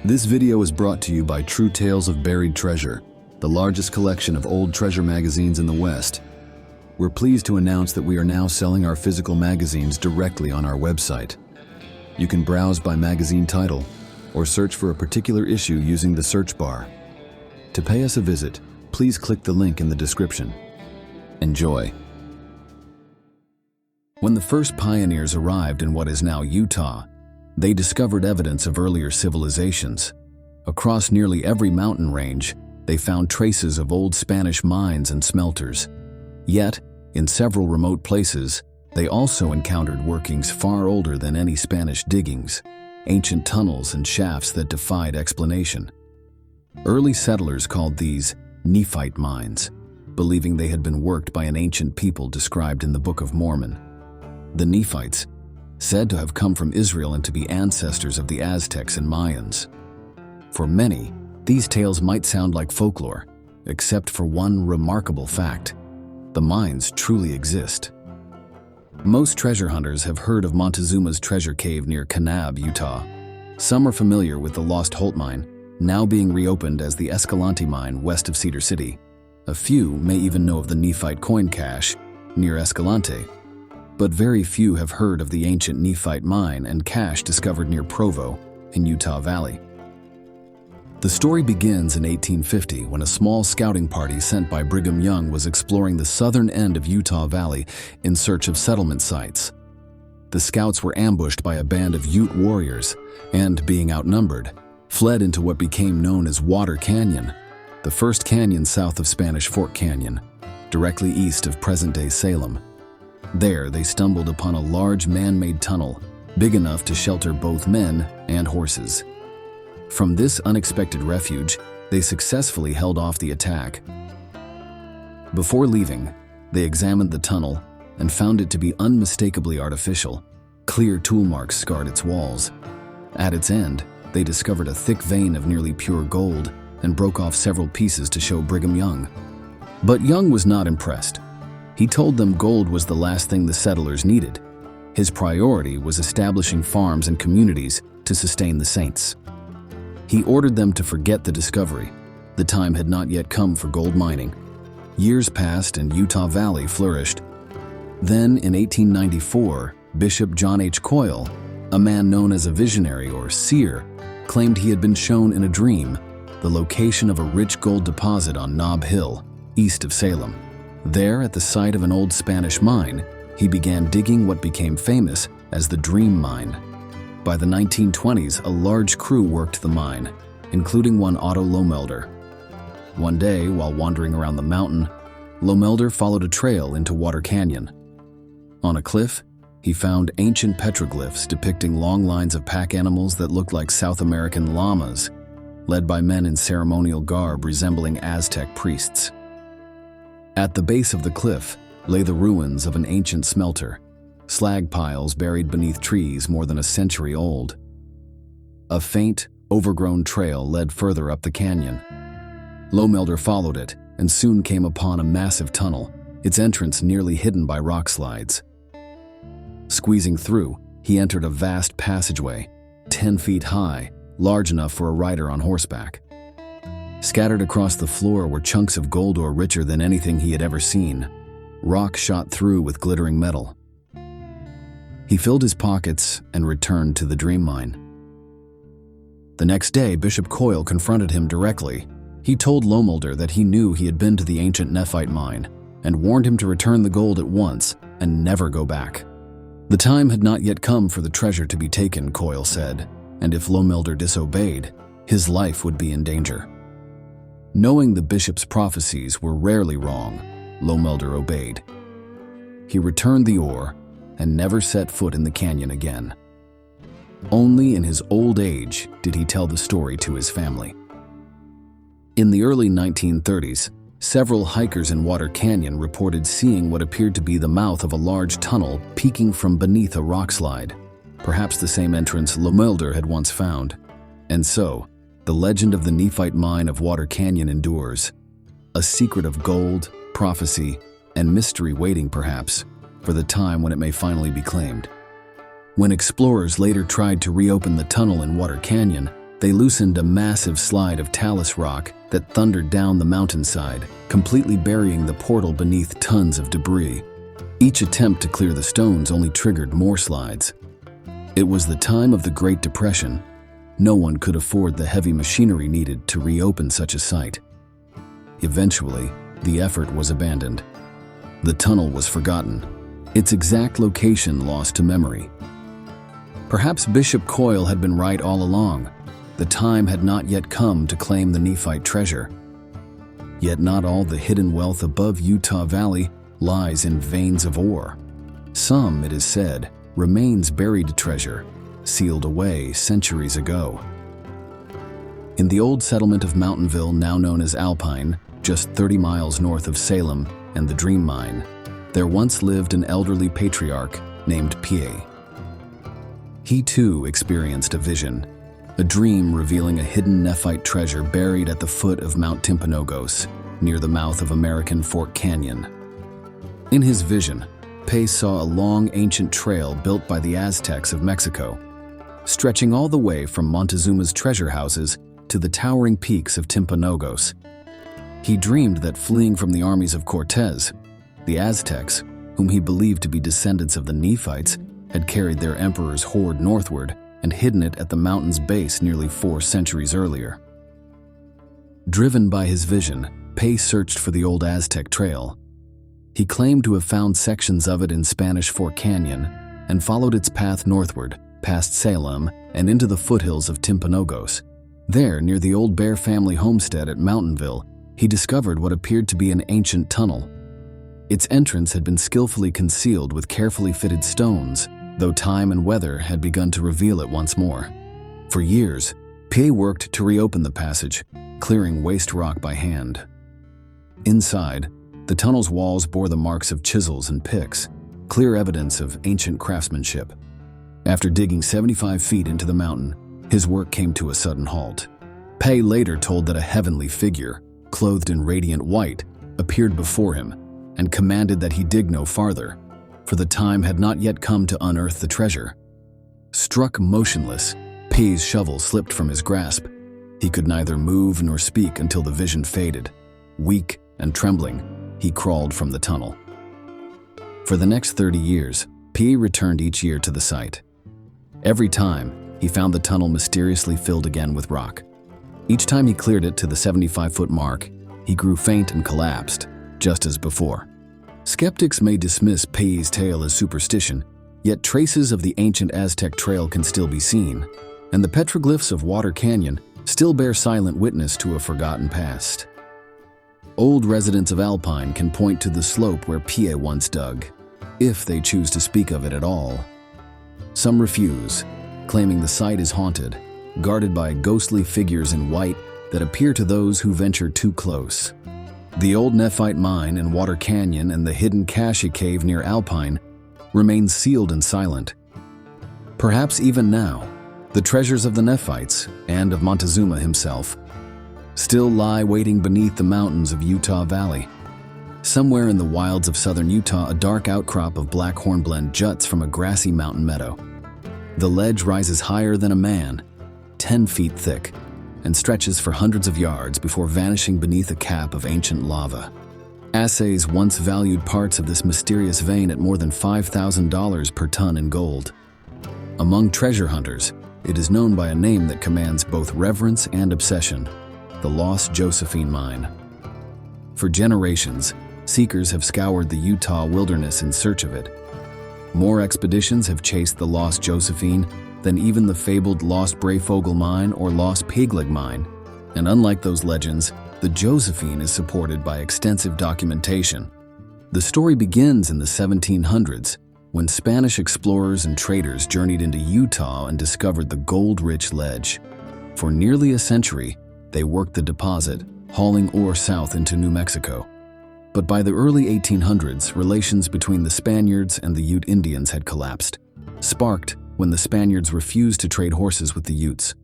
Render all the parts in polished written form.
This video is brought to you by True Tales of Buried Treasure, the largest collection of old treasure magazines in the West. We're pleased to announce that we are now selling our physical magazines directly on our website. You can browse by magazine title or search for a particular issue using the search bar. To pay us a visit, please click the link in the description. Enjoy. When the first pioneers arrived in what is now Utah, they discovered evidence of earlier civilizations. Across nearly every mountain range, they found traces of old Spanish mines and smelters. Yet, in several remote places, they also encountered workings far older than any Spanish diggings, ancient tunnels and shafts that defied explanation. Early settlers called these Nephite Mines, believing they had been worked by an ancient people described in the Book of Mormon. The Nephites, said to have come from Israel and to be ancestors of the Aztecs and Mayans. For many, these tales might sound like folklore, except for one remarkable fact: the mines truly exist. Most treasure hunters have heard of Montezuma's treasure cave near Kanab, Utah. Some are familiar with the Lost Nephite Mine, now being reopened as the Escalante Mine west of Cedar City. A few may even know of the Nephite coin cache near Escalante, but very few have heard of the ancient Nephite mine and cache discovered near Provo in Utah Valley. The story begins in 1850 when a small scouting party sent by Brigham Young was exploring the southern end of Utah Valley in search of settlement sites. The scouts were ambushed by a band of Ute warriors and, being outnumbered, fled into what became known as Water Canyon, the first canyon south of Spanish Fork Canyon, directly east of present-day Salem. There, they stumbled upon a large man-made tunnel, big enough to shelter both men and horses. From this unexpected refuge, they successfully held off the attack. Before leaving, they examined the tunnel and found it to be unmistakably artificial. Clear tool marks scarred its walls. At its end, they discovered a thick vein of nearly pure gold and broke off several pieces to show Brigham Young. But Young was not impressed. He told them gold was the last thing the settlers needed. His priority was establishing farms and communities to sustain the Saints. He ordered them to forget the discovery. The time had not yet come for gold mining. Years passed and Utah Valley flourished. Then, in 1894, Bishop John H. Coyle, a man known as a visionary or seer, claimed he had been shown in a dream the location of a rich gold deposit on Nob Hill, east of Salem. There, at the site of an old Spanish mine, he began digging what became famous as the Dream Mine. By the 1920s, a large crew worked the mine, including one Otto Lomelder. One day, while wandering around the mountain, Lomelder followed a trail into Water Canyon. On a cliff, he found ancient petroglyphs depicting long lines of pack animals that looked like South American llamas, led by men in ceremonial garb resembling Aztec priests. At the base of the cliff lay the ruins of an ancient smelter, slag piles buried beneath trees more than a century old. A faint, overgrown trail led further up the canyon. Lomelder followed it and soon came upon a massive tunnel, its entrance nearly hidden by rock slides. Squeezing through, he entered a vast passageway, 10 feet high, large enough for a rider on horseback. Scattered across the floor were chunks of gold ore richer than anything he had ever seen. Rock shot through with glittering metal. He filled his pockets and returned to the Dream Mine. The next day, Bishop Coyle confronted him directly. He told Lomelder that he knew he had been to the ancient Nephite mine and warned him to return the gold at once and never go back. The time had not yet come for the treasure to be taken, Coyle said, and if Lomelder disobeyed, his life would be in danger. Knowing the bishop's prophecies were rarely wrong, Lomelder obeyed. He returned the ore and never set foot in the canyon again. Only in his old age did he tell the story to his family. In the early 1930s, several hikers in Water Canyon reported seeing what appeared to be the mouth of a large tunnel peeking from beneath a rockslide, perhaps the same entrance Lomelder had once found. And so, the legend of the Nephite mine of Water Canyon endures, a secret of gold, prophecy, and mystery waiting perhaps for the time when it may finally be claimed. When explorers later tried to reopen the tunnel in Water Canyon, They loosened a massive slide of talus rock that thundered down the mountainside, completely burying the portal beneath tons of debris. Each attempt to clear the stones only triggered more slides. It was the time of the Great Depression. No one could afford the heavy machinery needed to reopen such a site. Eventually, the effort was abandoned. The tunnel was forgotten, its exact location lost to memory. Perhaps Bishop Coyle had been right all along. The time had not yet come to claim the Nephite treasure. Yet not all the hidden wealth above Utah Valley lies in veins of ore. Some, it is said, remains buried treasure, sealed away centuries ago. In the old settlement of Mountainville, now known as Alpine, just 30 miles north of Salem and the Dream Mine, there once lived an elderly patriarch named Pattee. He too experienced a vision, a dream revealing a hidden Nephite treasure buried at the foot of Mount Timpanogos, near the mouth of American Fork Canyon. In his vision, Pattee saw a long ancient trail built by the Aztecs of Mexico, stretching all the way from Montezuma's treasure houses to the towering peaks of Timpanogos. He dreamed that fleeing from the armies of Cortez, the Aztecs, whom he believed to be descendants of the Nephites, had carried their emperor's horde northward and hidden it at the mountain's base nearly 4 centuries earlier. Driven by his vision, Pattee searched for the old Aztec trail. He claimed to have found sections of it in Spanish Fork Canyon and followed its path northward, past Salem and into the foothills of Timpanogos. There, near the old Bear family homestead at Mountainville, he discovered what appeared to be an ancient tunnel. Its entrance had been skillfully concealed with carefully fitted stones, though time and weather had begun to reveal it once more. For years, Pattee worked to reopen the passage, clearing waste rock by hand. Inside, the tunnel's walls bore the marks of chisels and picks, clear evidence of ancient craftsmanship. After digging 75 feet into the mountain, his work came to a sudden halt. Pattee later told that a heavenly figure, clothed in radiant white, appeared before him and commanded that he dig no farther, for the time had not yet come to unearth the treasure. Struck motionless, Pattee's shovel slipped from his grasp. He could neither move nor speak until the vision faded. Weak and trembling, he crawled from the tunnel. For the next 30 years, Pattee returned each year to the site. Every time, he found the tunnel mysteriously filled again with rock. Each time he cleared it to the 75-foot mark, he grew faint and collapsed, just as before. Skeptics may dismiss Pattee's tale as superstition, yet traces of the ancient Aztec trail can still be seen, and the petroglyphs of Water Canyon still bear silent witness to a forgotten past. Old residents of Alpine can point to the slope where Pattee once dug, if they choose to speak of it at all. Some refuse, claiming the site is haunted, guarded by ghostly figures in white that appear to those who venture too close. The old Nephite mine in Water Canyon and the hidden Cache cave near Alpine remain sealed and silent. Perhaps even now, the treasures of the Nephites and of Montezuma himself still lie waiting beneath the mountains of Utah Valley. Somewhere in the wilds of southern Utah, a dark outcrop of black hornblende juts from a grassy mountain meadow. The ledge rises higher than a man, 10 feet thick, and stretches for hundreds of yards before vanishing beneath a cap of ancient lava. Assays once valued parts of this mysterious vein at more than $5,000 per ton in gold. Among treasure hunters, it is known by a name that commands both reverence and obsession: the Lost Josephine Mine. For generations, seekers have scoured the Utah wilderness in search of it. More expeditions have chased the Lost Josephine than even the fabled Lost Breyfogle Mine or Lost Pigleg Mine, and unlike those legends, the Josephine is supported by extensive documentation. The story begins in the 1700s, when Spanish explorers and traders journeyed into Utah and discovered the gold-rich ledge. For nearly a century, they worked the deposit, hauling ore south into New Mexico. But by the early 1800s, relations between the Spaniards and the Ute Indians had collapsed, sparked when the Spaniards refused to trade horses with the Utes.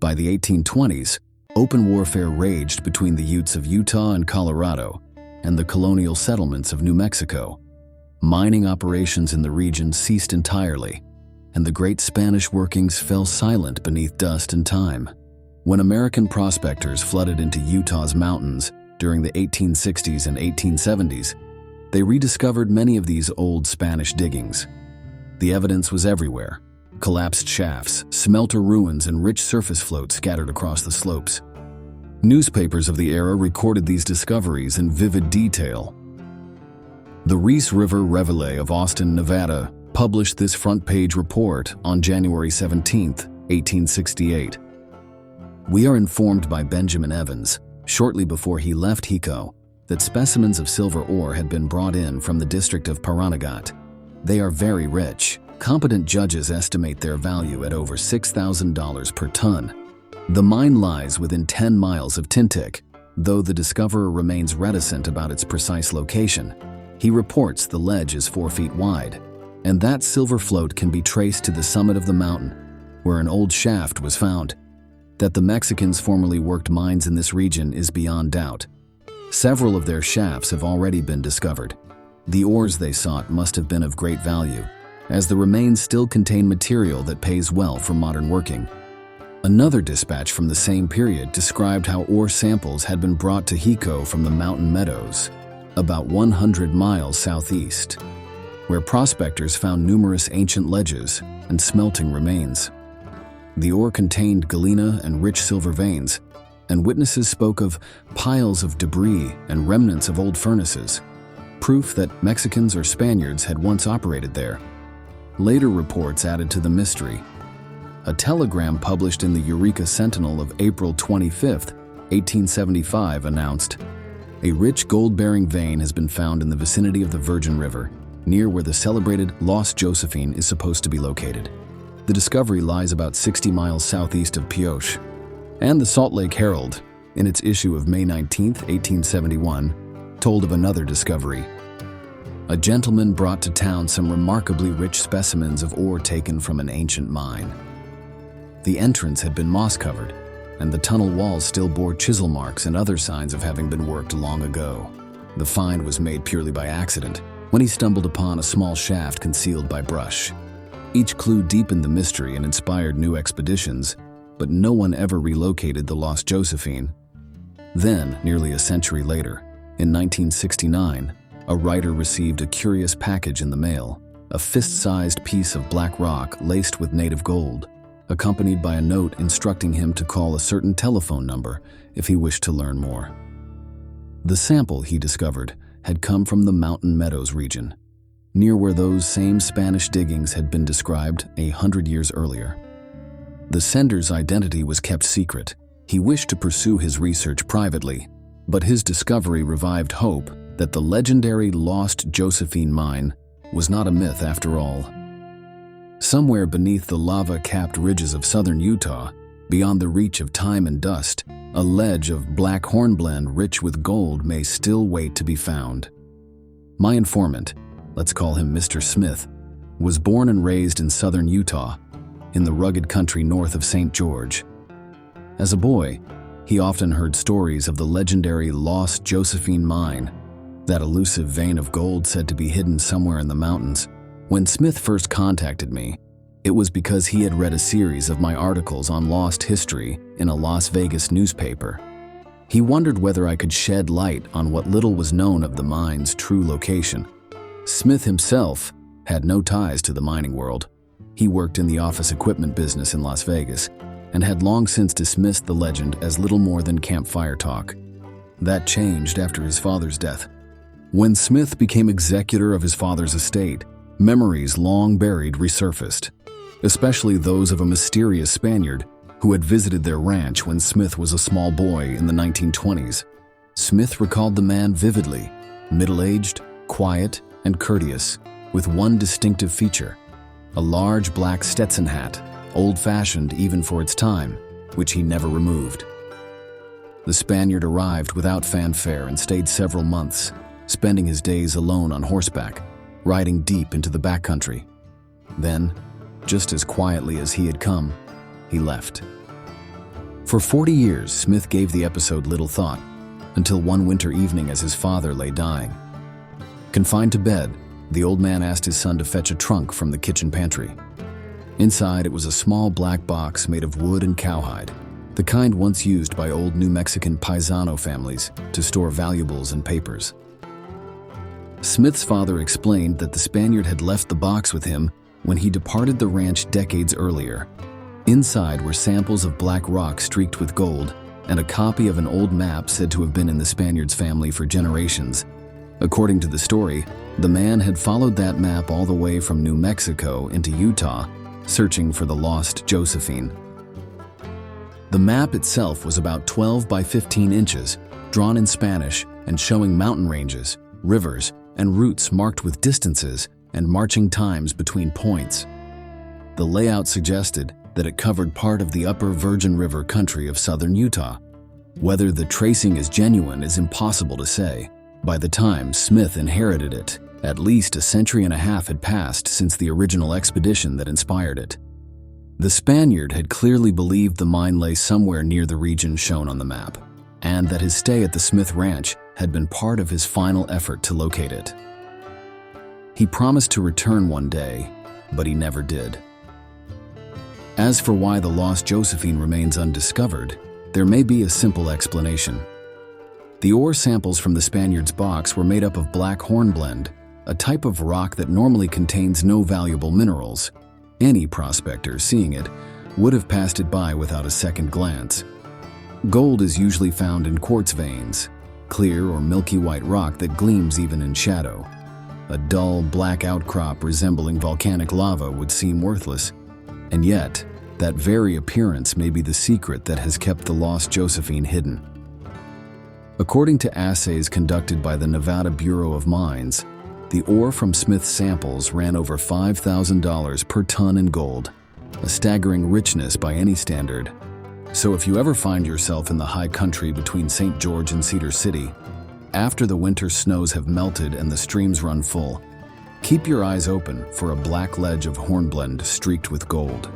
By the 1820s, open warfare raged between the Utes of Utah and Colorado and the colonial settlements of New Mexico. Mining operations in the region ceased entirely, and the great Spanish workings fell silent beneath dust and time. When American prospectors flooded into Utah's mountains during the 1860s and 1870s, they rediscovered many of these old Spanish diggings. The evidence was everywhere: collapsed shafts, smelter ruins, and rich surface floats scattered across the slopes. Newspapers of the era recorded these discoveries in vivid detail. The Reese River Reveille of Austin, Nevada, published this front-page report on January 17, 1868. We are informed by Benjamin Evans, shortly before he left Hiko, that specimens of silver ore had been brought in from the district of Paranagat. They are very rich. Competent judges estimate their value at over $6,000 per ton. The mine lies within 10 miles of Tintic, though the discoverer remains reticent about its precise location. He reports the ledge is 4 feet wide, and that silver float can be traced to the summit of the mountain, where an old shaft was found. That the Mexicans formerly worked mines in this region is beyond doubt. Several of their shafts have already been discovered. The ores they sought must have been of great value, as the remains still contain material that pays well for modern working. Another dispatch from the same period described how ore samples had been brought to Hiko from the mountain meadows, about 100 miles southeast, where prospectors found numerous ancient ledges and smelting remains. The ore contained galena and rich silver veins, and witnesses spoke of piles of debris and remnants of old furnaces, proof that Mexicans or Spaniards had once operated there. Later reports added to the mystery. A telegram published in the Eureka Sentinel of April 25, 1875 announced, "A rich gold-bearing vein has been found in the vicinity of the Virgin River, near where the celebrated Lost Josephine is supposed to be located. The discovery lies about 60 miles southeast of Pioche." And the Salt Lake Herald, in its issue of May 19, 1871, told of another discovery. A gentleman brought to town some remarkably rich specimens of ore taken from an ancient mine. The entrance had been moss-covered, and the tunnel walls still bore chisel marks and other signs of having been worked long ago. The find was made purely by accident, when he stumbled upon a small shaft concealed by brush. Each clue deepened the mystery and inspired new expeditions, but no one ever relocated the lost Josephine. Then, nearly a century later, in 1969, a writer received a curious package in the mail, a fist-sized piece of black rock laced with native gold, accompanied by a note instructing him to call a certain telephone number if he wished to learn more. The sample, he discovered, had come from the Mountain Meadows region, near where those same Spanish diggings had been described 100 years earlier. The sender's identity was kept secret. He wished to pursue his research privately, but his discovery revived hope that the legendary Lost Josephine mine was not a myth after all. Somewhere beneath the lava-capped ridges of southern Utah, beyond the reach of time and dust, a ledge of black hornblende rich with gold may still wait to be found. My informant, let's call him Mr. Smith, was born and raised in southern Utah, in the rugged country north of St. George. As a boy, he often heard stories of the legendary Lost Josephine mine, that elusive vein of gold said to be hidden somewhere in the mountains. When Smith first contacted me, it was because he had read a series of my articles on lost history in a Las Vegas newspaper. He wondered whether I could shed light on what little was known of the mine's true location. Smith himself had no ties to the mining world. He worked in the office equipment business in Las Vegas and had long since dismissed the legend as little more than campfire talk. That changed after his father's death. When Smith became executor of his father's estate, memories long buried resurfaced, especially those of a mysterious Spaniard who had visited their ranch when Smith was a small boy in the 1920s. Smith recalled the man vividly, middle-aged, quiet, and courteous, with one distinctive feature: a large black Stetson hat, old-fashioned even for its time, which he never removed. The Spaniard arrived without fanfare and stayed several months, spending his days alone on horseback, riding deep into the backcountry. Then, just as quietly as he had come, he left. For 40 years, Smith gave the episode little thought, until one winter evening as his father lay dying. Confined to bed, the old man asked his son to fetch a trunk from the kitchen pantry. Inside, it was a small black box made of wood and cowhide, the kind once used by old New Mexican paisano families to store valuables and papers. Smith's father explained that the Spaniard had left the box with him when he departed the ranch decades earlier. Inside were samples of black rock streaked with gold and a copy of an old map said to have been in the Spaniard's family for generations. According to the story, the man had followed that map all the way from New Mexico into Utah, searching for the lost Josephine. The map itself was about 12 by 15 inches, drawn in Spanish and showing mountain ranges, rivers, and routes marked with distances and marching times between points. The layout suggested that it covered part of the upper Virgin River country of southern Utah. Whether the tracing is genuine is impossible to say. By the time Smith inherited it, at least a century and a half had passed since the original expedition that inspired it. The Spaniard had clearly believed the mine lay somewhere near the region shown on the map, and that his stay at the Smith Ranch had been part of his final effort to locate it. He promised to return one day, but he never did. As for why the lost Josephine remains undiscovered, there may be a simple explanation. The ore samples from the Spaniard's box were made up of black hornblende, a type of rock that normally contains no valuable minerals. Any prospector seeing it would have passed it by without a second glance. Gold is usually found in quartz veins, clear or milky white rock that gleams even in shadow. A dull, black outcrop resembling volcanic lava would seem worthless, and yet, that very appearance may be the secret that has kept the lost Josephine hidden. According to assays conducted by the Nevada Bureau of Mines, the ore from Smith's samples ran over $5,000 per ton in gold, a staggering richness by any standard. So if you ever find yourself in the high country between St. George and Cedar City, after the winter snows have melted and the streams run full, keep your eyes open for a black ledge of hornblende streaked with gold.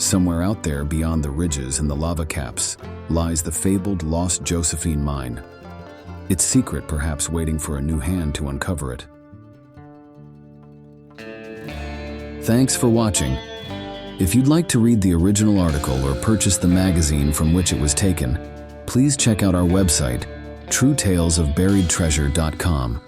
Somewhere out there beyond the ridges and the lava caps lies the fabled Lost Josephine mine. Its secret perhaps waiting for a new hand to uncover it. Thanks for watching. If you'd like to read the original article or purchase the magazine from which it was taken, please check out our website, truetalesofburiedtreasure.com.